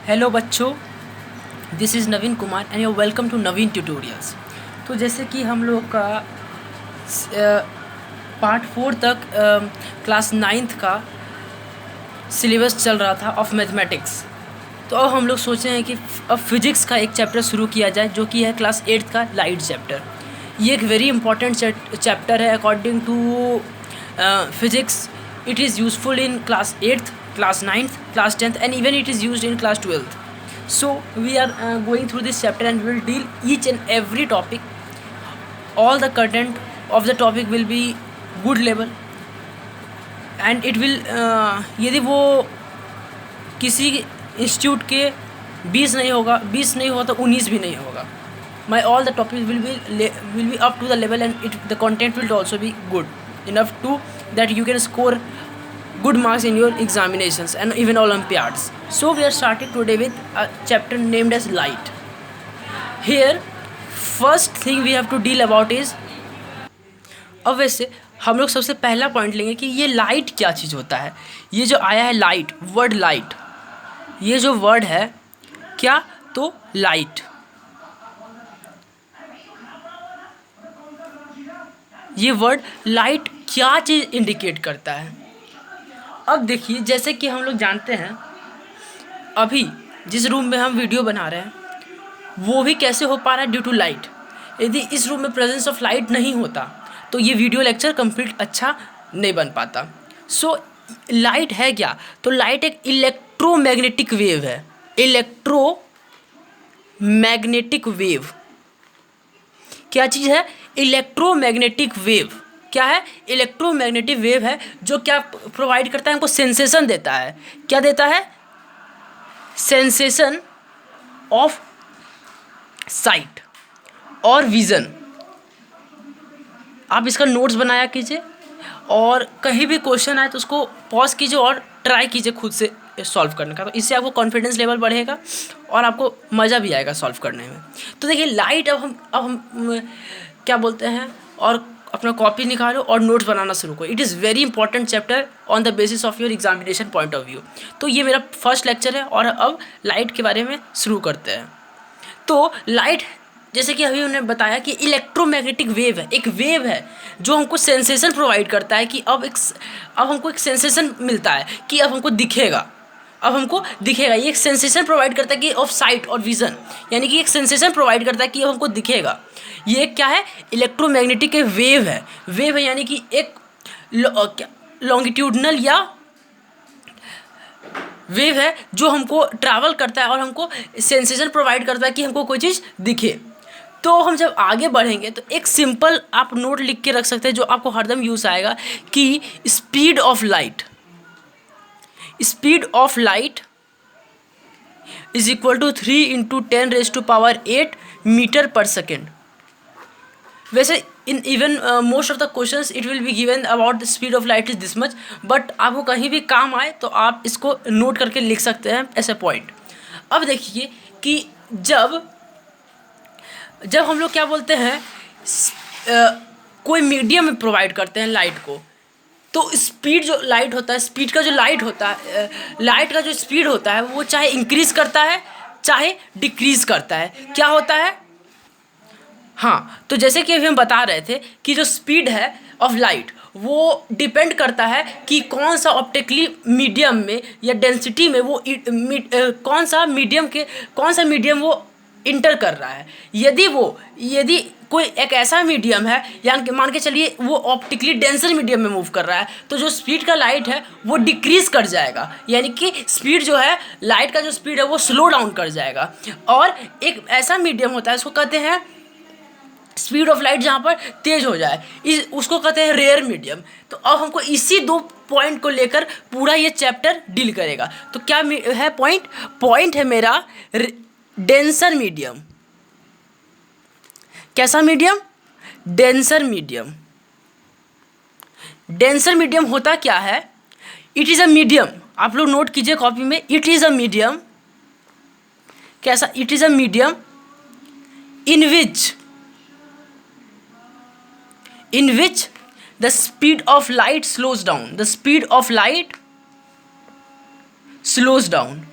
Hello बच्चों, this is Naveen Kumar and you welcome to Naveen tutorials. तो जैसे कि हम लोग का पार्ट 4 तक क्लास 9th का सिलेबस चल रहा था ऑफ मैथमेटिक्स। तो अब हम लोग सोचे हैं कि अब फिजिक्स का एक चैप्टर शुरू किया जाए जो कि है क्लास 8th का लाइट चैप्टर। ये एक वेरी इंपॉर्टेंट चैप्टर है according to physics. It is useful in class 8th, class 9th, class 10th, and even it is used in class 12th. So we are going through this chapter and we will deal each and every topic. All the content of the topic will be good level and it will यदि वो किसी institute के 20 नहीं होगा, 20 नहीं होगा तो 19 भी नहीं होगा. My all the topics will be up to the level and the content will also be good enough to that you can score good marks in your examinations and even Olympiads. So we are starting today with a chapter named as light. Here, first thing we have to deal about is, अब वैसे हम लोग सबसे पहला point लेंगे कि ये light क्या चीज़ होता है। ये जो आया है लाइट, वर्ड लाइट, ये जो वर्ड है क्या, तो लाइट, ये वर्ड लाइट क्या चीज़ इंडिकेट करता है। अब देखिए, जैसे कि हम लोग जानते हैं अभी जिस रूम में हम वीडियो बना रहे हैं वो भी कैसे हो पा रहा है, ड्यू टू लाइट। यदि इस रूम में प्रेजेंस ऑफ लाइट नहीं होता तो ये वीडियो लेक्चर कंप्लीट अच्छा नहीं बन पाता। सो लाइट है क्या, तो लाइट एक इलेक्ट्रोमैग्नेटिक वेव है। इलेक्ट्रोमैग्नेटिक वेव क्या चीज़ है, इलेक्ट्रोमैग्नेटिक वेव क्या है, इलेक्ट्रोमैग्नेटिक वेव है जो क्या प्रोवाइड करता है, हमको सेंसेशन देता है। क्या देता है, सेंसेशन ऑफ साइट और विज़न। आप इसका नोट्स बनाया कीजिए और कहीं भी क्वेश्चन आए तो उसको पॉज कीजिए और ट्राई कीजिए खुद से सॉल्व करने का। तो इससे आपको कॉन्फिडेंस लेवल बढ़ेगा और आपको मज़ा भी आएगा सॉल्व करने में। तो देखिए लाइट, अब हम क्या बोलते हैं, और अपना कॉपी निकालो और नोट्स बनाना शुरू करो। It is very important chapter on the basis of your examination point of view. तो ये मेरा फर्स्ट लेक्चर है और अब लाइट के बारे में शुरू करते हैं। तो लाइट, जैसे कि अभी हमने बताया कि इलेक्ट्रोमैग्नेटिक वेव है, एक वेव है जो हमको सेंसेशन प्रोवाइड करता है कि अब हमको एक सेंसेशन मिलता है कि अब हमको दिखेगा, अब हमको दिखेगा। ये एक सेंसेशन प्रोवाइड करता है कि ऑफ साइट और विज़न, यानी कि एक सेंसेशन प्रोवाइड करता है कि अब हमको दिखेगा। ये क्या है, इलेक्ट्रोमैग्नेटिक वेव है। वेव है यानी कि एक लॉन्गिट्यूडनल या वेव है जो हमको ट्रैवल करता है और हमको सेंसेशन प्रोवाइड करता है कि हमको कोई चीज़ दिखे। तो हम जब आगे बढ़ेंगे तो एक सिंपल आप नोट लिख के रख सकते हैं जो आपको हरदम यूज़ आएगा कि speed of light, speed of light is equal to 3 × 10⁸ metre per second. वैसे in even most of the questions it will be given about the speed of light is this much, but आपको कहीं भी काम आए तो आप इसको note करके लिख सकते हैं ऐसे पॉइंट। अब देखिए कि जब हम लोग क्या बोलते हैं, कोई मीडियम में प्रोवाइड करते हैं लाइट को, तो स्पीड जो लाइट होता है, स्पीड का जो लाइट होता है, लाइट का जो स्पीड होता है वो चाहे इंक्रीज़ करता है चाहे डिक्रीज़ करता है। क्या होता है, हाँ, तो जैसे कि अभी हम बता रहे थे कि जो स्पीड है ऑफ लाइट वो डिपेंड करता है कि कौन सा ऑप्टिकली मीडियम में या डेंसिटी में वो कौन सा मीडियम वो इंटर कर रहा है। यदि कोई एक ऐसा मीडियम है, यानी मान के चलिए वो ऑप्टिकली डेंसर मीडियम में मूव कर रहा है, तो जो स्पीड का लाइट है वो डिक्रीज़ कर जाएगा, यानी कि स्पीड जो है लाइट का जो स्पीड है वो स्लो डाउन कर जाएगा। और एक ऐसा मीडियम होता है, उसको कहते हैं स्पीड ऑफ लाइट जहाँ पर तेज हो जाए, उसको कहते हैं रेयर मीडियम। तो अब हमको इसी 2 पॉइंट को लेकर पूरा ये चैप्टर डील करेगा। तो क्या है पॉइंट है मेरा, डेंसर मीडियम। कैसा medium, denser medium. Denser medium होता क्या है, इट इज़ अ मीडियम, आप लोग नोट कीजिए कॉपी में, इट इज़ अ मीडियम। कैसा, it is a medium in which the speed of light slows down.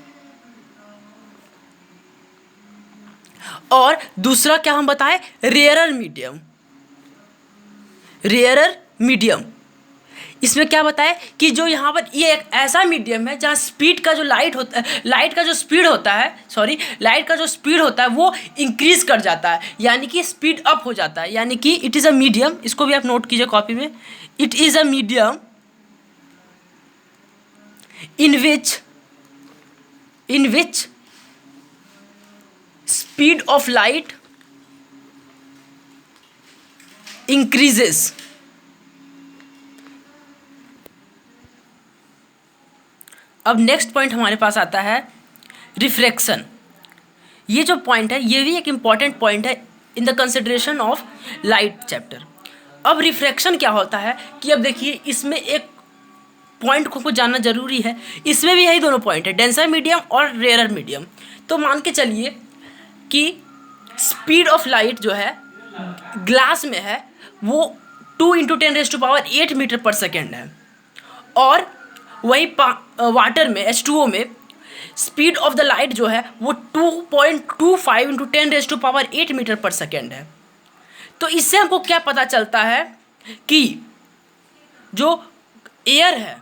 और दूसरा क्या हम बताएं, रेयरर मीडियम। रेयरर मीडियम इसमें क्या बताएं कि जो यहाँ पर ये एक ऐसा मीडियम है जहाँ स्पीड का जो लाइट का जो स्पीड होता है, सॉरी, लाइट का जो स्पीड होता है वो इंक्रीज कर जाता है, यानी कि स्पीड अप हो जाता है, यानी कि इट इज़ अ मीडियम। इसको भी आप नोट कीजिए कॉपी में। It is a medium in which speed of light increases। अब नेक्स्ट पॉइंट हमारे पास आता है रिफ्रैक्शन। ये जो पॉइंट है ये भी एक इम्पॉर्टेंट पॉइंट है in the consideration of light chapter. अब रिफ्रैक्शन क्या होता है कि अब देखिए इसमें एक पॉइंट को जानना जरूरी है। इसमें भी यही दोनों पॉइंट है, डेंसर मीडियम और रेयरर मीडियम। तो मान के चलिए कि स्पीड ऑफ लाइट जो है ग्लास में है वो 2 × 10⁸ मीटर पर सेकेंड है, और वही वाटर में H2O में स्पीड ऑफ द लाइट जो है वो 2.25 × 10⁸ मीटर पर सेकेंड है। तो इससे हमको क्या पता चलता है कि जो एयर है,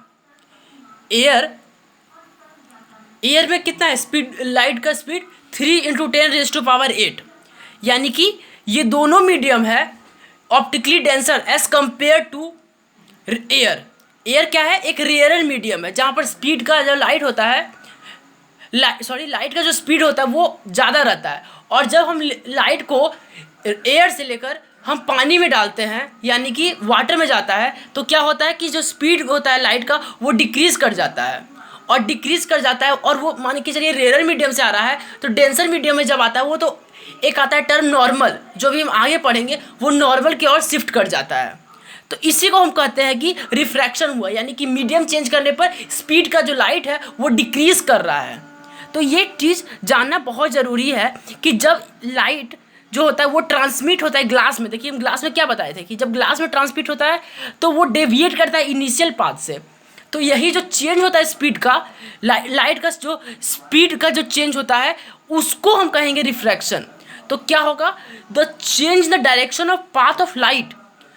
एयर में कितना है स्पीड, लाइट का स्पीड 3 × 10⁸, यानी कि ये दोनों मीडियम है optically denser as compare to air. Air क्या है, एक रेयरर मीडियम है जहाँ पर स्पीड का जो लाइट होता है, लाइट का जो स्पीड होता है वो ज़्यादा रहता है, और जब हम लाइट को एयर से लेकर हम पानी में डालते हैं यानी कि वाटर में जाता है तो क्या होता है कि जो स्पीड होता है लाइट का वो डिक्रीज़ कर जाता है, और वो मान के चलिए रेयरर मीडियम से आ रहा है तो डेंसर मीडियम में जब आता है वो तो एक आता है टर्म नॉर्मल, जो भी हम आगे पढ़ेंगे वो नॉर्मल की ओर शिफ्ट कर जाता है। तो इसी को हम कहते हैं कि रिफ्रैक्शन हुआ, यानी कि मीडियम चेंज करने पर स्पीड का जो लाइट है वो डिक्रीज़ कर रहा है। तो ये चीज़ जानना बहुत ज़रूरी है कि जब लाइट जो होता है वो ट्रांसमिट होता है ग्लास में, देखिए हम ग्लास में क्या बताए थे कि जब ग्लास में ट्रांसमिट होता है तो वो डेविएट करता है इनिशियल पाथ से। तो यही जो चेंज होता है स्पीड का, लाइट का जो स्पीड का जो चेंज होता है उसको हम कहेंगे रिफ्रैक्शन। तो क्या होगा, the change the direction of path of light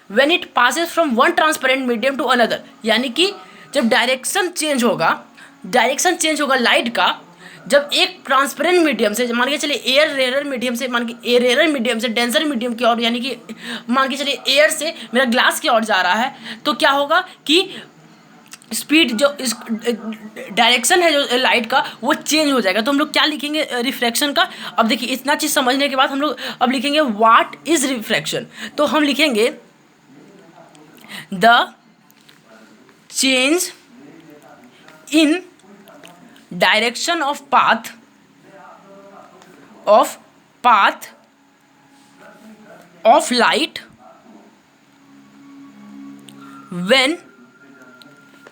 when it passes from one transparent medium to another, यानी कि जब डायरेक्शन चेंज होगा लाइट का, जब एक ट्रांसपेरेंट मीडियम से मान के चलिए एयर रेयरर मीडियम से डेंसर मीडियम की ओर, यानी कि मान के चलिए एयर से मेरा ग्लास की ओर जा रहा है, तो क्या होगा कि स्पीड जो इस डायरेक्शन है जो लाइट का वो चेंज हो जाएगा। तो हम लोग क्या लिखेंगे रिफ्रैक्शन का। अब देखिए इतना चीज़ समझने के बाद हम लोग अब लिखेंगे व्हाट इज रिफ्रैक्शन। तो हम लिखेंगे the change in direction of path of light when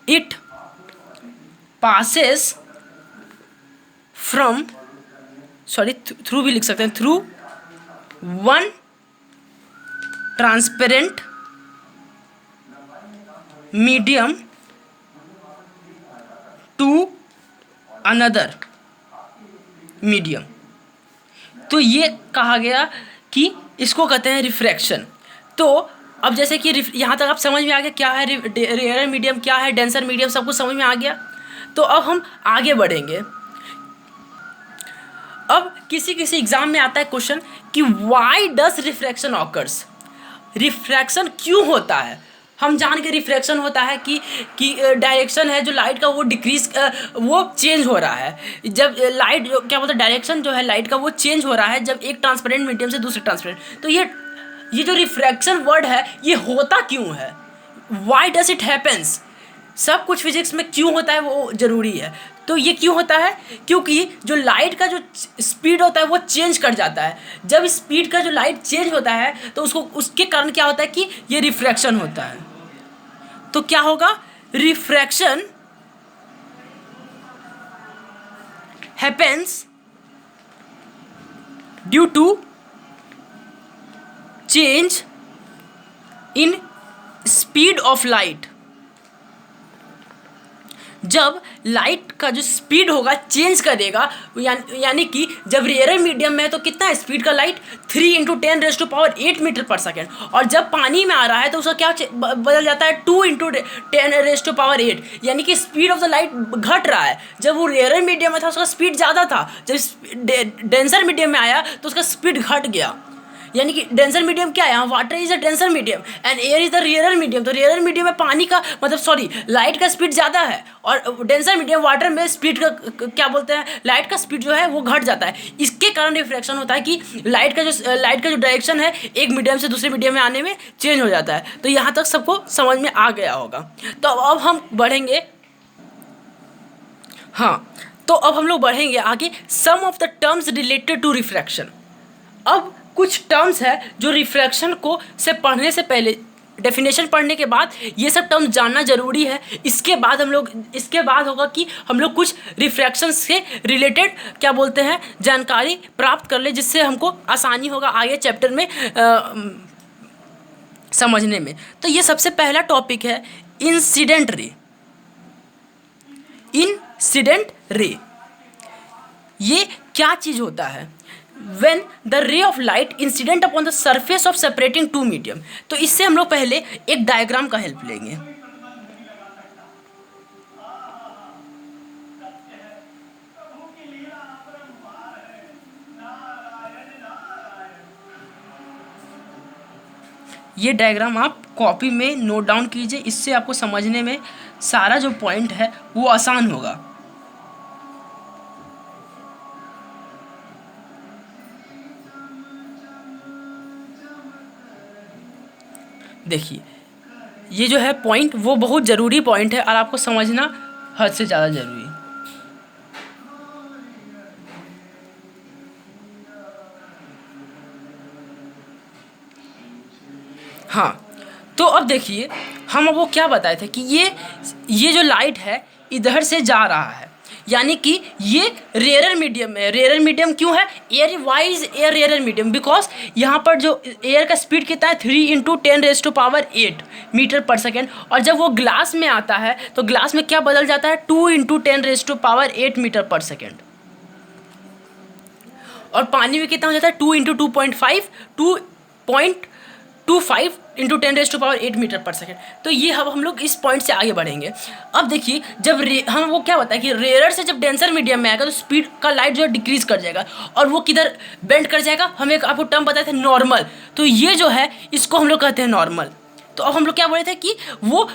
it passes from, through भी लिख सकते हैं, through one transparent medium to another medium. तो ये कहा गया कि इसको कहते हैं रिफ्रैक्शन। तो अब जैसे कि यहाँ तक आप समझ में आ गया क्या है रेयरर मीडियम, क्या है डेंसर मीडियम, सब कुछ समझ में आ गया। तो अब हम आगे बढ़ेंगे। अब किसी किसी एग्जाम में आता है क्वेश्चन कि why does refraction occurs, refraction क्यों होता है। हम जान के रिफ्रैक्शन होता है कि डायरेक्शन है जो लाइट का वो वो चेंज हो रहा है। जब लाइट क्या बोलते हैं, डायरेक्शन जो है लाइट का वो चेंज हो रहा है जब एक ट्रांसपेरेंट मीडियम से दूसरे ट्रांसपेरेंट। तो ये जो रिफ्रैक्शन वर्ड है ये होता क्यों है, व्हाई डज इट हैपेंस। सब कुछ फिजिक्स में क्यों होता है वो ज़रूरी है। तो ये क्यों होता है, क्योंकि जो लाइट का जो स्पीड होता है वो चेंज कर जाता है। जब स्पीड का जो लाइट चेंज होता है तो उसके कारण क्या होता है कि ये रिफ्रैक्शन होता है। तो क्या होगा, refraction happens due to change in speed of light. जब लाइट का जो स्पीड होगा चेंज करेगा, यानी कि जब रेयर मीडियम में है तो कितना है स्पीड का लाइट 3 × 10⁻⁸ मीटर पर सेकेंड, और जब पानी में आ रहा है तो उसका क्या बदल जाता है 2 × 10⁸, यानी कि स्पीड ऑफ द लाइट घट रहा है। जब वो रेयर मीडियम में था उसका स्पीड ज़्यादा था, जब डेंसर मीडियम में आया तो उसका स्पीड घट गया। यानी कि डेंसर मीडियम क्या है, water is a denser medium and air is the rare medium. तो रेयर मीडियम में पानी का लाइट का स्पीड ज़्यादा है, और डेंसर मीडियम वाटर में स्पीड का क्या बोलते हैं, लाइट का स्पीड जो है वो घट जाता है। इसके कारण रिफ्रैक्शन होता है कि लाइट का जो डायरेक्शन है एक मीडियम से दूसरे मीडियम में आने में चेंज हो जाता है। तो यहाँ तक सबको समझ में आ गया होगा। तो अब हम बढ़ेंगे, हाँ, तो अब हम लोग बढ़ेंगे आगे, some of the terms related to refraction. अब कुछ टर्म्स है जो रिफ्रैक्शन को से पढ़ने से पहले, डेफिनेशन पढ़ने के बाद ये सब टर्म्स जानना जरूरी है। इसके बाद होगा कि हम लोग कुछ रिफ्रैक्शन से रिलेटेड क्या बोलते हैं जानकारी प्राप्त कर ले, जिससे हमको आसानी होगा आगे चैप्टर में समझने में। तो ये सबसे पहला टॉपिक है इंसिडेंट रे। इंसिडेंट रे ये क्या चीज़ होता है? When the ray of light incident upon the surface of separating two medium। तो इससे हम लोग पहले एक डायग्राम का हेल्प लेंगे। ये डायग्राम आप कॉपी में नोट डाउन कीजिए, इससे आपको समझने में सारा जो पॉइंट है वो आसान होगा। देखिए ये जो है पॉइंट वो बहुत ज़रूरी पॉइंट है और आपको समझना हद से ज़्यादा ज़रूरी है। हाँ, तो अब देखिए हम वो क्या बताए थे कि ये जो लाइट है इधर से जा रहा है, यानी कि ये रेयर मीडियम है। रेयर मीडियम क्यों है? Air wise air rare medium, because यहाँ पर जो एयर का स्पीड कितना है 3 × 10⁸ मीटर पर सेकेंड, और जब वो ग्लास में आता है तो ग्लास में क्या बदल जाता है 2 × 10⁸ मीटर पर सेकेंड, और पानी में कितना हो जाता है 2 × 2.5 2.25 × 10⁸ मीटर पर सेकेंड। तो ये हम लोग इस पॉइंट से आगे बढ़ेंगे। अब देखिए जब हम वो क्या बताया कि रेयर से जब डेंसर मीडियम में आएगा तो स्पीड का लाइट जो है डिक्रीज कर जाएगा, और वो किधर बेंड कर जाएगा, हम एक आपको टर्म बताए थे नॉर्मल। तो ये जो है इसको हम लोग कहते हैं नॉर्मल। तो अब हम लोग क्या बोले थे कि वो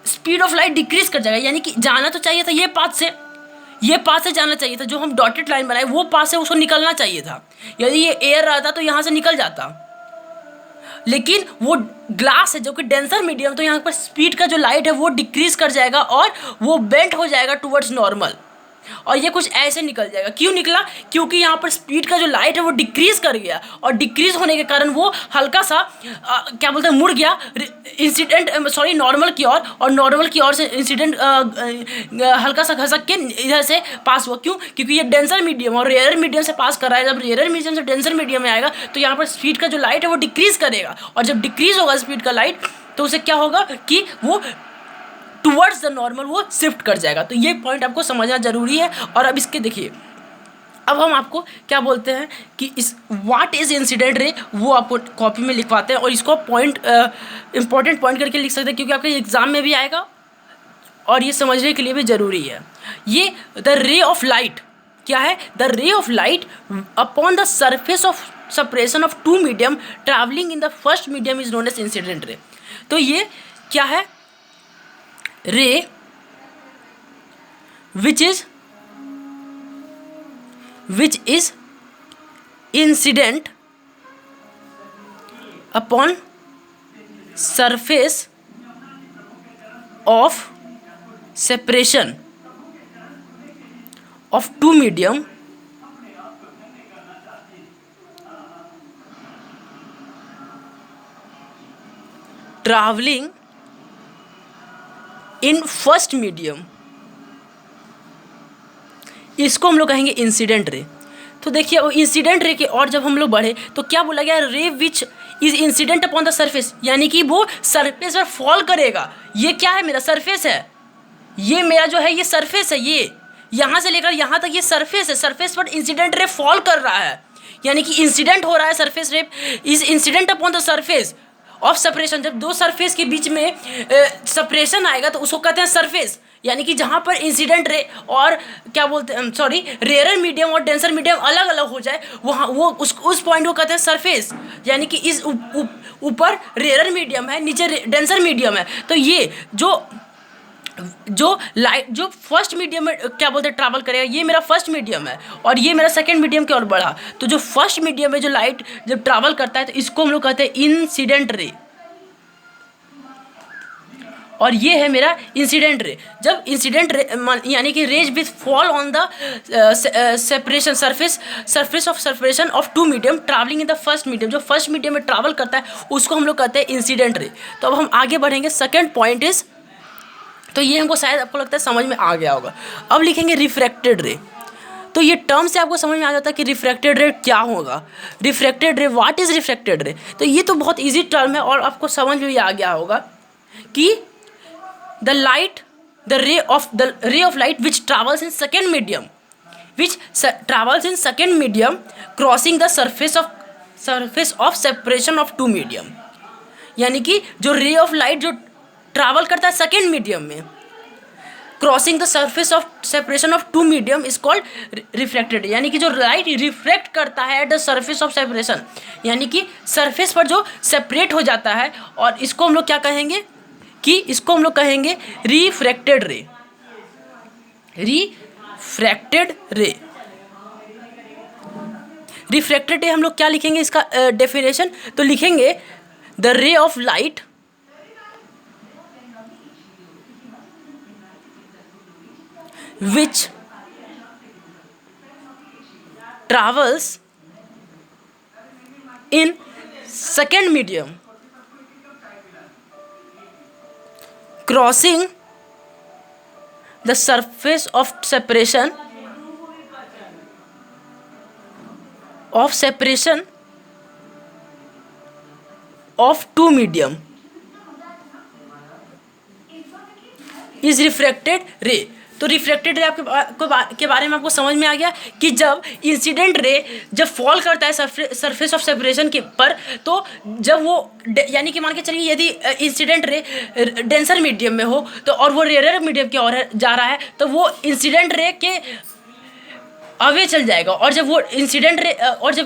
स्पीड ऑफ लाइट डिक्रीज कर जाएगा, यानी कि जाना तो चाहिए था ये पाथ से जाना चाहिए था, जो हम डॉटेड लाइन बनाए वो पाथ से उसको निकलना चाहिए था। यदि ये एयर रहता तो यहाँ से निकल जाता, लेकिन वो ग्लास है जो कि डेंसर मीडियम, तो यहाँ पर स्पीड का जो लाइट है वो डिक्रीज कर जाएगा और वो बेंट हो जाएगा टुवर्ड्स नॉर्मल, और ये कुछ ऐसे निकल जाएगा। क्यों निकला? क्योंकि यहाँ पर स्पीड का जो लाइट है वो डिक्रीज कर गया, और डिक्रीज होने के कारण वो हल्का सा क्या बोलते हैं मुड़ गया नॉर्मल की ओर, और नॉर्मल की ओर से इंसिडेंट हल्का सा खसक के इधर से पास हुआ। क्यों? क्योंकि ये डेंसर मीडियम और रेयर मीडियम से पास कर रहा है। जब रेयर मीडियम से डेंसर मीडियम में आएगा तो यहाँ पर स्पीड का जो लाइट है वो डिक्रीज करेगा, और जब डिक्रीज होगा स्पीड का लाइट तो उसे क्या होगा कि वो टुवर्ड्स द नॉर्मल वो शिफ्ट कर जाएगा। तो ये पॉइंट आपको समझना जरूरी है। और अब इसके देखिए, अब हम आपको क्या बोलते हैं कि इस व्हाट इज इंसिडेंट रे वो आपको कॉपी में लिखवाते हैं, और इसको पॉइंट इंपॉर्टेंट पॉइंट करके लिख सकते हैं, क्योंकि आपके एग्जाम में भी आएगा और ये समझने के लिए भी ज़रूरी है। ये द रे ऑफ लाइट क्या है? The ray of light upon the surface of separation of two medium travelling in the first medium is known as incident ray. तो ये क्या है? रे which is incident upon surface of separation of two medium traveling in first medium, इसको हम लोग कहेंगे incident ray. तो देखिए वो इंसिडेंट रे के और जब हम लोग बढ़े तो क्या बोला गया? रे which is incident upon the surface, यानी कि वो सरफेस पर फॉल करेगा। ये क्या है? मेरा सरफेस है, ये मेरा जो है ये सरफेस है, यहाँ से लेकर यहाँ तक ये सरफेस है, सरफेस पर इंसिडेंट रे फॉल कर रहा है, यानी कि इंसिडेंट हो रहा है सरफेस रे is incident upon the surface of separation. जब दो सरफेस के बीच में सेपरेशन आएगा तो उसको कहते हैं सरफेस, यानी कि जहाँ पर इंसिडेंट रे और क्या बोलते हैं सॉरी रेयर मीडियम और डेंसर मीडियम अलग अलग हो जाए, वहाँ वो उस पॉइंट को कहते हैं सरफेस, यानी कि इस ऊपर रेयर मीडियम है, नीचे डेंसर मीडियम है। तो ये जो लाइट जो फर्स्ट मीडियम में क्या बोलते हैं ट्रैवल करेगा, ये मेरा फर्स्ट मीडियम है और ये मेरा सेकंड मीडियम की ओर बढ़ा। तो जो फर्स्ट मीडियम में जो लाइट जब ट्रैवल करता है तो इसको हम लोग कहते हैं इंसिडेंट रे, और ये है मेरा इंसिडेंट रे। जब इंसिडेंट रे यानी कि rays with fall on the separation surface of separation of two medium travelling in the first medium, जो फर्स्ट मीडियम में ट्रैवल करता है उसको हम लोग कहते हैं इंसिडेंट रे। तो अब हम आगे बढ़ेंगे, सेकेंड पॉइंट इज, तो ये हमको शायद आपको लगता है समझ में आ गया होगा। अब लिखेंगे रिफ्रैक्टेड रे। तो ये टर्म से आपको समझ में आ जाता है कि रिफ्रैक्टेड रे क्या होगा। रिफ्रैक्टेड रे, व्हाट इज रिफ्रैक्टेड रे? तो ये तो बहुत इजी टर्म है और आपको समझ में भी आ गया होगा कि the ray of light which travels in second medium crossing the surface of separation of two medium, यानी कि जो रे ऑफ लाइट जो ट्रैवल करता है सेकेंड मीडियम में crossing the surface of separation of two medium is called reflected, यानी कि जो लाइट रिफ्लेक्ट करता है at the surface of separation, यानी कि सरफेस पर जो सेपरेट हो जाता है, और इसको हम लोग क्या कहेंगे कि इसको हम लोग कहेंगे रिफ्रैक्टेड रे। रिफ्रैक्टेड रे हम लोग क्या लिखेंगे इसका डेफिनेशन? तो लिखेंगे the ray of light which travels in second medium crossing the surface of separation of two medium is refracted ray। तो रिफ्लेक्टेड रे के बारे में आपको समझ में आ गया कि जब इंसिडेंट रे जब फॉल करता है सरफेस ऑफ सेपरेशन के पर, तो जब वो यानी कि मान के चलिए यदि इंसिडेंट रे डेंसर मीडियम में हो तो और वो रेयर मीडियम की ओर जा रहा है, तो वो इंसिडेंट रे के अवे चल जाएगा, और जब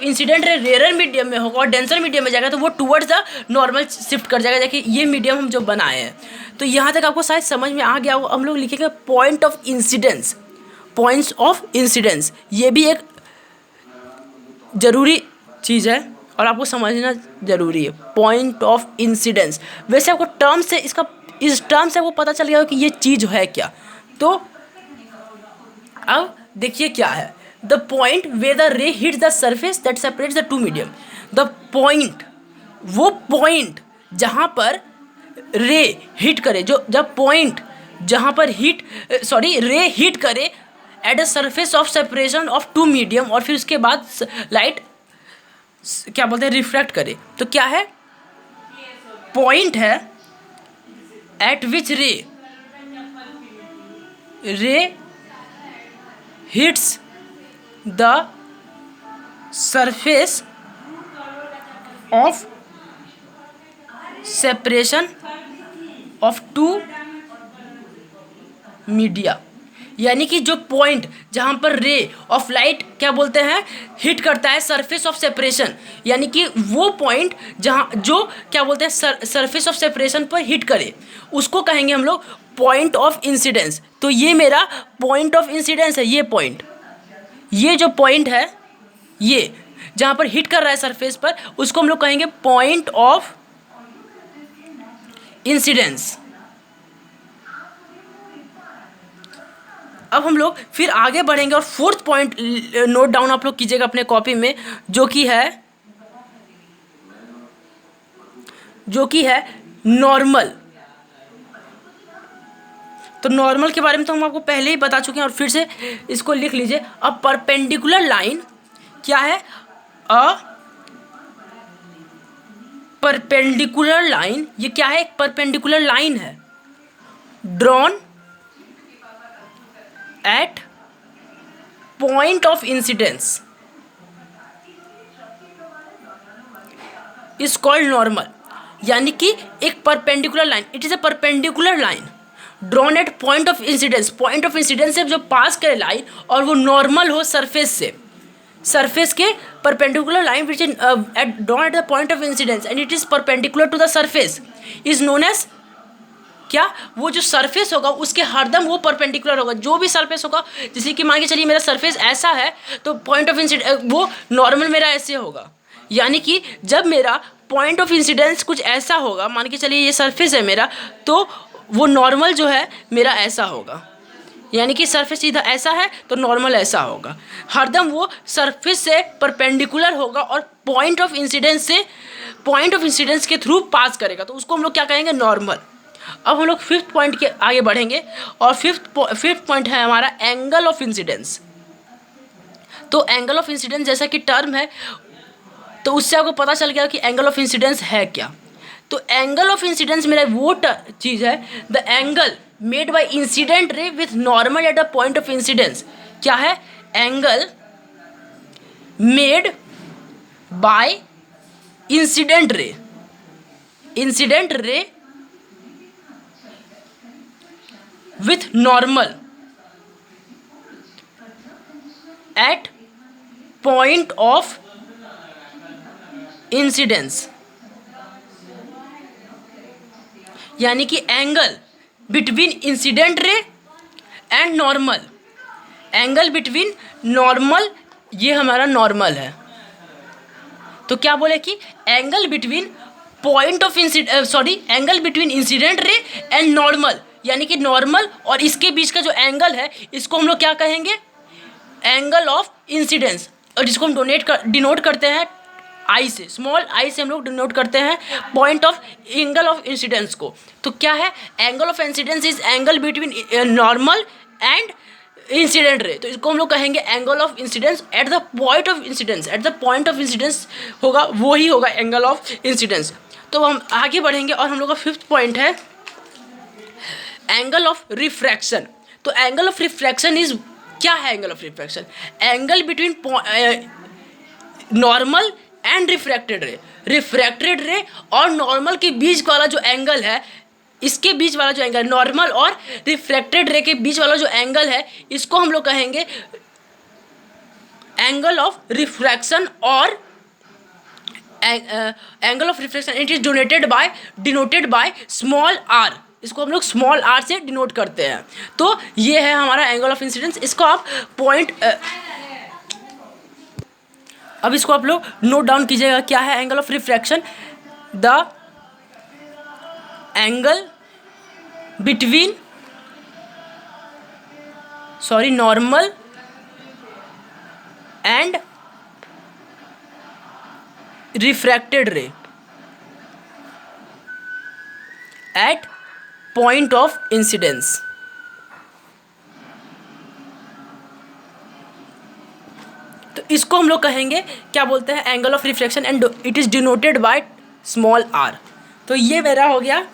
इंसिडेंट रे रेयर मीडियम में होगा और डेंसर मीडियम में जाएगा तो वो टूवर्ड्स द नॉर्मल शिफ्ट कर जाएगा। देखिए ये मीडियम हम जो बनाए हैं, तो यहाँ तक आपको शायद समझ में आ गया होगा। हम लोग लिखेंगे पॉइंट्स ऑफ इंसिडेंस, ये भी एक ज़रूरी चीज़ है और आपको समझना ज़रूरी है। पॉइंट ऑफ इंसिडेंस, वैसे आपको इस टर्म से आपको पता चल गया कि ये चीज़ है क्या। तो अब देखिए क्या है, द पॉइंट वे द रे hit the surface that separates the two medium. The point, वो पॉइंट जहाँ पर रे हिट करे, जब पॉइंट जहाँ पर रे हिट करे at the surface of separation of two medium, और फिर उसके बाद लाइट क्या बोलते हैं रिफ्रैक्ट करे, तो क्या है? पॉइंट है एट विच रे hits the surface of separation of two media, यानी कि जो पॉइंट जहाँ पर रे ऑफ लाइट क्या बोलते हैं हिट करता है सरफेस ऑफ सेपरेशन, यानी कि वो पॉइंट जहाँ जो क्या बोलते हैं सरफेस ऑफ सेपरेशन पर हिट करे, उसको कहेंगे हम लोग पॉइंट ऑफ इंसिडेंस। तो ये मेरा पॉइंट ऑफ इंसिडेंस है। ये जो पॉइंट है, ये जहाँ पर हिट कर रहा है सरफेस पर, उसको हम लोग कहेंगे पॉइंट ऑफ इंसिडेंस। अब हम लोग फिर आगे बढ़ेंगे और फोर्थ पॉइंट नोट डाउन आप लोग कीजिएगा अपने कॉपी में, जो कि है नॉर्मल। तो नॉर्मल के बारे में तो हम आपको पहले ही बता चुके हैं और फिर से इसको लिख लीजिए। अब परपेंडिकुलर लाइन क्या है? अ परपेंडिकुलर लाइन, ये क्या है? एक परपेंडिकुलर लाइन है drawn at point of incidence is called normal, यानी कि एक perpendicular line, it is a perpendicular line drawn at point of incidence, point of incidence से जो पास करे लाइन और वो नॉर्मल हो सरफेस से, सरफेस के perpendicular line which is drawn at the point of incidence and it is perpendicular to the surface is known as क्या, वो जो सरफेस होगा उसके हरदम वो परपेंडिकुलर होगा, जो भी सरफेस होगा, जैसे कि मान के चलिए मेरा सरफेस ऐसा है तो पॉइंट ऑफ इंसिडेंस वो नॉर्मल मेरा ऐसे होगा, यानी कि जब मेरा पॉइंट ऑफ इंसिडेंस कुछ ऐसा होगा, मान के चलिए ये सरफेस है मेरा, तो वो नॉर्मल जो है मेरा ऐसा होगा, यानी कि सरफेस सीधा ऐसा है तो नॉर्मल ऐसा होगा, हरदम वो सरफेस से परपेंडिकुलर होगा और पॉइंट ऑफ इंसिडेंस से, पॉइंट ऑफ इंसिडेंस के थ्रू पास करेगा, तो उसको हम लोग क्या कहेंगे, नॉर्मल। अब हम लोग फिफ्थ पॉइंट के आगे बढ़ेंगे और फिफ्थ पॉइंट है हमारा एंगल ऑफ इंसिडेंस। तो एंगल ऑफ इंसिडेंस जैसा कि टर्म है तो उससे आपको पता चल गया कि एंगल ऑफ इंसिडेंस है क्या। तो एंगल ऑफ इंसिडेंस मेरा वो चीज़ है, the angle made by incident ray with normal at the point of incidence. क्या है, angle made by incident ray, incident ray with normal at point of incidence, यानी कि angle between incident ray and normal, angle between normal, ये हमारा normal है। तो क्या बोले कि angle between point of angle between incident ray and normal, यानी कि नॉर्मल और इसके बीच का जो एंगल है इसको हम लोग क्या कहेंगे, एंगल ऑफ इंसिडेंस, और जिसको हम डिनोट करते हैं आई से, स्मॉल आई से हम लोग डिनोट करते हैं point of angle of incidence को। तो क्या है, angle of incidence is angle between normal and incident ray, तो इसको हम लोग कहेंगे angle of incidence at the point of incidence, eight the point of incidence होगा, वो ही होगा एंगल ऑफ इंसिडेंस। तो हम आगे बढ़ेंगे और हम लोग का फिफ्थ पॉइंट है एंगल ऑफ रिफ्रैक्शन। तो एंगल ऑफ रिफ्रैक्शन इज, क्या है angle of refraction, angle between normal and refracted रे, रिफ्रैक्टेड रे और नॉर्मल के बीच वाला जो एंगल है, इसके बीच वाला जो एंगल, नॉर्मल और रिफ्रैक्टेड रे के बीच वाला जो एंगल है, इसको हम लोग कहेंगे एंगल ऑफ रिफ्रैक्शन और angle of refraction it is denoted by small r, इसको हम लोग स्मॉल आर से डिनोट करते हैं। तो ये है हमारा एंगल ऑफ इंसिडेंस, इसको आप अब इसको आप लोग नोट डाउन कीजिएगा, क्या है angle of refraction, the angle between normal and refracted ray at point of incidence. तो इसको हम लोग कहेंगे, क्या बोलते हैं, angle of refraction and it is denoted by small r. तो ये मेरा हो गया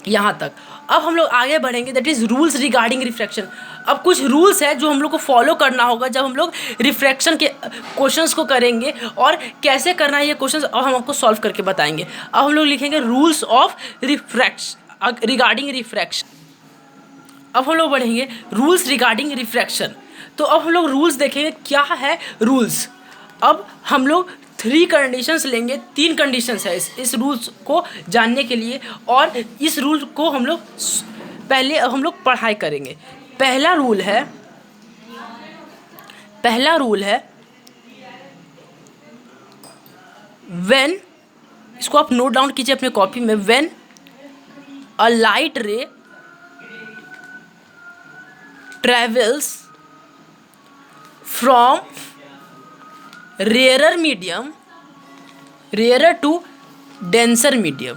यहाँ तक। अब हम लोग आगे बढ़ेंगे, that is rules regarding refraction. अब कुछ रूल्स है जो हम लोग को फॉलो करना होगा जब हम लोग रिफ्रैक्शन के क्वेश्चंस को करेंगे, और कैसे करना है ये क्वेश्चंस अब हम आपको सॉल्व करके बताएंगे। अब हम लोग लिखेंगे रूल्स ऑफ रिगार्डिंग रिफ्रैक्शन। अब हम लोग बढ़ेंगे रूल्स रिगार्डिंग रिफ्रैक्शन। तो अब हम लोग रूल्स देखेंगे, क्या है रूल्स। अब हम लोग 3 कंडीशंस लेंगे, 3 कंडीशंस है इस रूल्स को जानने के लिए, और इस रूल को हम लोग पहले पढ़ाई करेंगे। पहला रूल है व्हेन, इसको आप नोट डाउन कीजिए अपने कॉपी में, when a light ray travels from rarer to denser medium।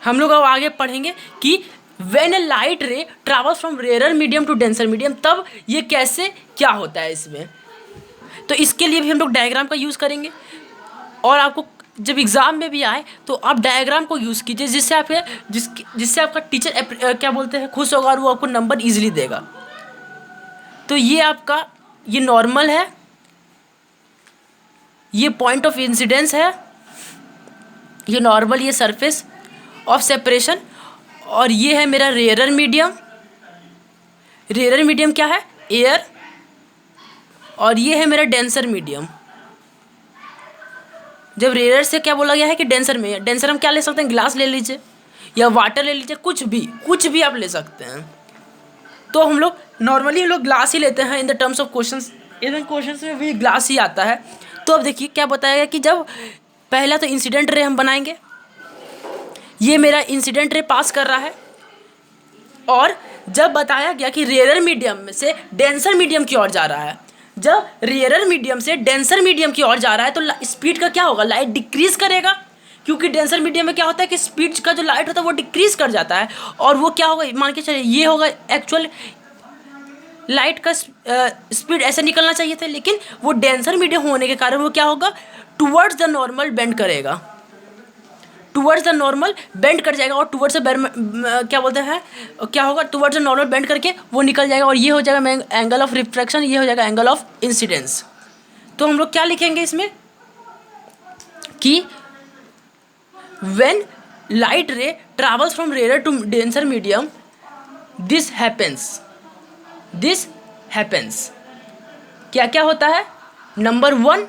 हम लोग अब आगे पढ़ेंगे कि when a light ray travels from rare medium to denser medium, तब ये कैसे क्या होता है इसमें। तो इसके लिए भी हम लोग डायग्राम का यूज़ करेंगे और आपको जब एग्ज़ाम में भी आए तो आप डायग्राम को यूज़ कीजिए, जिससे आपका टीचर क्या बोलते हैं, खुश होगा और वो आपको नंबर ईजिली देगा। तो ये आपका ये नॉर्मल है, ये पॉइंट ऑफ इंसिडेंस है, ये नॉर्मल, ये सरफेस ऑफ सेपरेशन, और ये है मेरा रेयरर मीडियम। रेयरर मीडियम क्या है? एयर। और ये है मेरा डेंसर मीडियम। जब रेयर से क्या बोला गया है कि डेंसर में, डेंसर हम क्या ले सकते हैं, ग्लास ले लीजिए या वाटर ले लीजिए, कुछ भी आप ले सकते हैं। तो हम लोग नॉर्मली ग्लास ही लेते हैं in the terms of questions, even questions में भी ग्लास ही आता है। तो अब देखिए क्या बताया गया कि जब पहला तो इंसिडेंट रे हम बनाएंगे, ये मेरा इंसिडेंट रे पास कर रहा है, और जब बताया गया कि रेयरर मीडियम से डेंसर मीडियम की ओर जा रहा है, जब रेयरर मीडियम से डेंसर मीडियम की ओर जा रहा है तो स्पीड का क्या होगा, लाइट डिक्रीज करेगा, क्योंकि डेंसर मीडियम में क्या होता है कि स्पीड का जो लाइट होता है वो डिक्रीज कर जाता है, और वो क्या होगा, मान के चलिए ये होगा एक्चुअल लाइट का स्पीड ऐसे निकलना चाहिए था, लेकिन वो डेंसर मीडियम होने के कारण वो क्या होगा, टुवर्ड्स द नॉर्मल बेंड करेगा, टुवर्ड्स द नॉर्मल बेंड कर जाएगा, और टुवर्ड्स क्या बोलते हैं, क्या होगा, टुवर्ड्स द नॉर्मल बेंड करके वो निकल जाएगा, और ये हो जाएगा एंगल ऑफ रिफ्रैक्शन, ये हो जाएगा एंगल ऑफ इंसिडेंस। तो हम लोग क्या लिखेंगे इसमें कि when light ray travels from rare to denser medium, this happens. क्या क्या होता है? नंबर 1,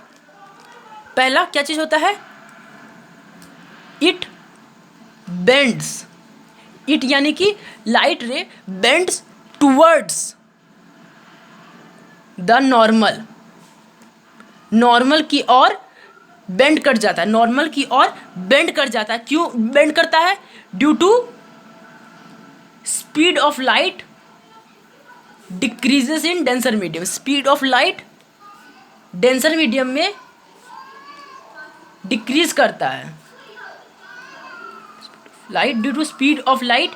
पहला क्या चीज़ होता है, इट बेंड्स, इट यानी कि light ray bends towards the normal, normal की ओर बेंड कर जाता है, नॉर्मल की ओर बेंड कर जाता है। क्यों बेंड करता है? Due to speed of light decreases in denser medium, speed of light denser medium में डिक्रीज करता है, light due to speed of light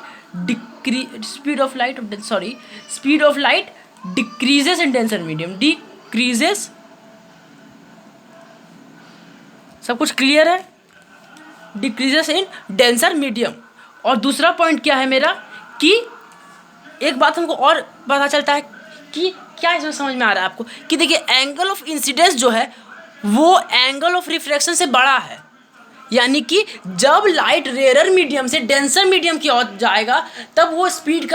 decreases in denser medium, decreases. सब कुछ क्लियर है? Decreases in denser medium. और दूसरा point क्या है मेरा कि एक बात हमको और पता चलता है कि क्या इसमें समझ में आ रहा है आपको, कि देखिए एंगल ऑफ इंसिडेंस जो है वो एंगल ऑफ रिफ्रैक्शन से बड़ा है, यानी कि जब लाइट रेयरर मीडियम से डेंसर मीडियम की ओर जाएगा तब वो स्पीड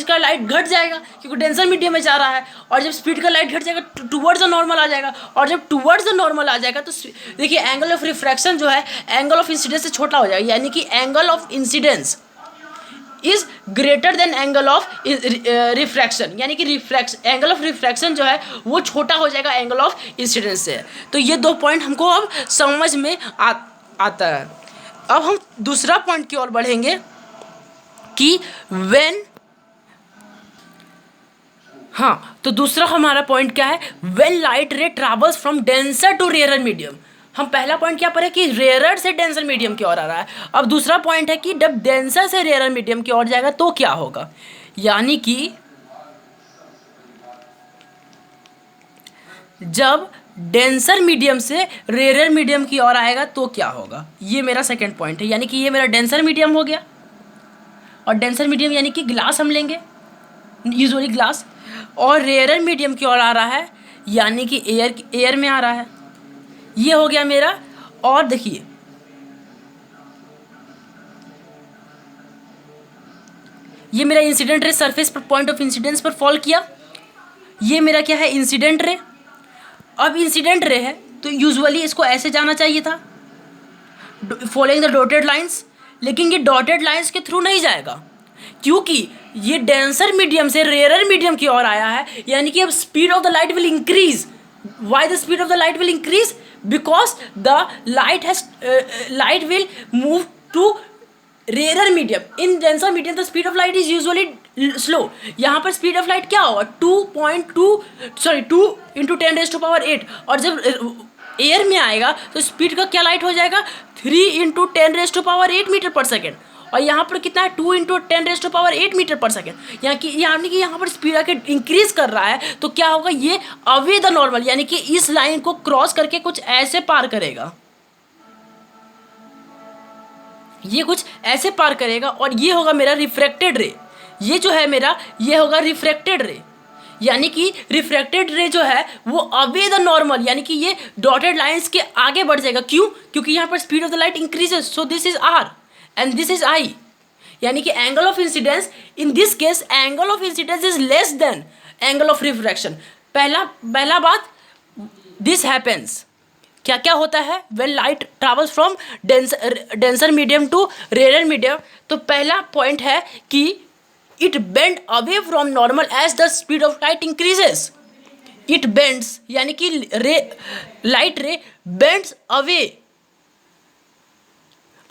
का लाइट घट जाएगा, क्योंकि डेंसर मीडियम में जा रहा है, और जब स्पीड का लाइट घट जाएगा टुवर्ड्स द नॉर्मल आ जाएगा, और जब टुवर्ड्स द नॉर्मल आ जाएगा तो देखिए एंगल ऑफ रिफ्रैक्शन जो है एंगल ऑफ इंसिडेंस से छोटा हो जाएगा, यानी कि angle of incidence is greater than angle of refraction, यानी कि एंगल ऑफ रिफ्रैक्शन जो है वो छोटा हो जाएगा एंगल ऑफ इंसिडेंस से। तो ये 2 पॉइंट हमको अब समझ में आता है। अब हम दूसरा पॉइंट की ओर बढ़ेंगे कि तो दूसरा हमारा पॉइंट क्या है, when light ray travels from denser to rarer medium. हम पहला पॉइंट क्या पढ़े कि रेयरर से डेंसर मीडियम की ओर आ रहा है, अब दूसरा पॉइंट है कि जब डेंसर से रेयरर मीडियम की ओर जाएगा तो क्या होगा, यानी कि जब डेंसर मीडियम से रेयरर मीडियम की ओर आएगा तो क्या होगा, ये मेरा सेकंड पॉइंट है। यानी कि ये मेरा डेंसर मीडियम हो गया, और डेंसर मीडियम यानी कि ग्लास हम लेंगे, यूजुअली ग्लास, और रेयरर मीडियम की ओर आ रहा है यानी कि एयर में आ रहा है, ये हो गया मेरा। और देखिए ये मेरा इंसिडेंट रे सरफेस पर पॉइंट ऑफ इंसिडेंस पर फॉल किया, ये मेरा क्या है, इंसिडेंट रे। अब इंसिडेंट रे है तो यूजुअली इसको ऐसे जाना चाहिए था, फॉलोइंग द डॉटेड लाइंस, लेकिन ये डॉटेड लाइंस के थ्रू नहीं जाएगा, क्योंकि ये डेंसर मीडियम से रेयरर मीडियम की ओर आया है, यानी कि अब speed of the light will increase. Why the speed of the light will increase? Because the light will move to rarer medium. In denser medium the speed of light is usually slow. यहाँ पर speed of light क्या होगा, 2 × 10⁸, और जब air में आएगा तो speed का क्या लाइट हो जाएगा, 3 × 10⁸ मीटर पर सेकेंड, और यहाँ पर कितना है, 2 × 10⁸ मीटर पर सेकेंड, यानी कि यहाँ पर स्पीड आके इंक्रीज कर रहा है, तो क्या होगा, ये अवे द नॉर्मल, यानी कि इस लाइन को क्रॉस करके कुछ ऐसे पार करेगा, ये कुछ ऐसे पार करेगा और ये होगा मेरा रिफ्रैक्टेड रे। ये जो है मेरा, ये होगा रिफ्रैक्टेड रे, यानी कि रिफ्रैक्टेड रे जो है वो अवे द नॉर्मल, यानी कि ये डॉटेड लाइंस के आगे बढ़ जाएगा। क्यों? क्योंकि यहाँ पर speed of the light increases, so this is r and this is i, यानी कि angle of incidence, in this case angle of incidence is less than angle of refraction. पहला बात, दिस हैपेंस, क्या क्या होता है when light travels from denser medium to rare medium. तो पहला पॉइंट है कि it bend away from normal as the speed of light increases. It bends, यानी कि light ray bends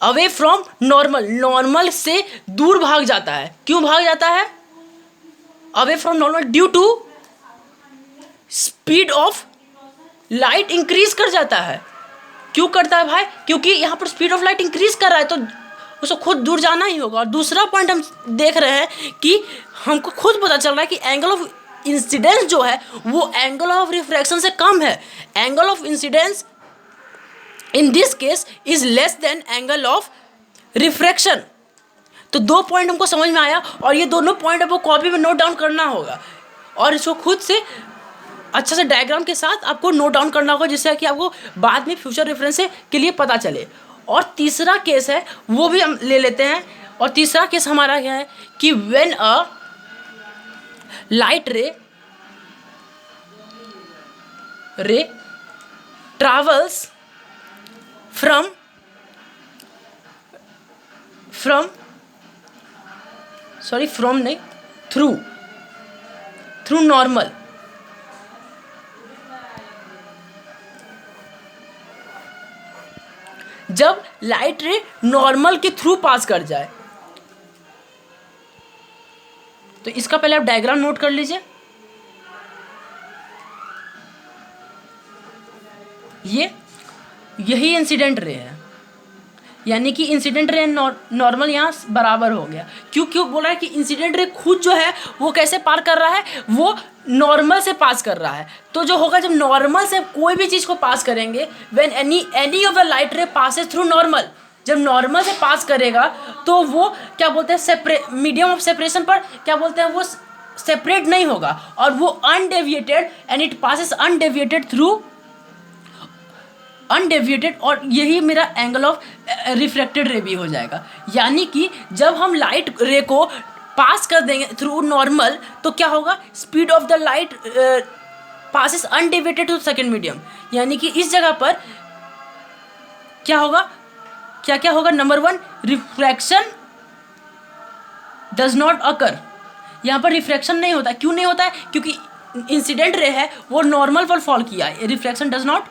away from normal, normal से दूर भाग जाता है। क्यों भाग जाता है? Away from normal due to speed of light increase कर जाता है। क्यों करता है भाई? क्योंकि यहाँ पर स्पीड ऑफ लाइट इंक्रीज कर रहा है तो उसको खुद दूर जाना ही होगा। और दूसरा पॉइंट हम देख रहे हैं कि हमको खुद पता चल रहा है कि एंगल ऑफ इंसिडेंस जो है वो एंगल ऑफ रिफ्रैक्शन से कम है। Angle of incidence in this case is less than angle of refraction. तो दो पॉइंट हमको समझ में आया और ये दोनों पॉइंट आपको कॉपी में नोट डाउन करना होगा और इसको खुद से अच्छा से डायग्राम के साथ आपको नोट डाउन करना होगा, जिससे कि आपको बाद में फ्यूचर रेफरेंस के लिए पता चले। और तीसरा केस है वो भी हम ले लेते हैं। और तीसरा केस हमारा क्या है कि when a light ray travels from through normal. जब लाइट रे नॉर्मल के थ्रू पास कर जाए, तो इसका पहले आप डायग्राम नोट कर लीजिए। यही इंसिडेंट रे है, यानी कि इंसिडेंट रे नॉर्मल यहाँ बराबर हो गया। क्यों बोला है कि इंसिडेंट रे खुद जो है वो कैसे पार कर रहा है, वो नॉर्मल से पास कर रहा है। तो जो होगा, जब नॉर्मल से कोई भी चीज़ को पास करेंगे, when any of the light ray passes through normal, जब नॉर्मल से पास करेगा तो वो क्या बोलते हैं, मीडियम ऑफ सेपरेशन पर क्या बोलते हैं, वो सेपरेट नहीं होगा और वो undeviated, and it passes undeviated through undeviated. और यही मेरा एंगल ऑफ रिफ्लेक्टेड रे भी हो जाएगा। यानी कि जब हम लाइट रे को पास कर देंगे थ्रू नॉर्मल, तो क्या होगा, speed of the light passes undeviated to second medium. यानी कि इस जगह पर क्या होगा, क्या होगा, number 1, refraction does not occur. यहाँ पर रिफ्रैक्शन नहीं होता। क्यों नहीं होता है? क्योंकि इंसिडेंट रे है वो नॉर्मल पर फॉल किया है, रिफ्रैक्शन डज नॉट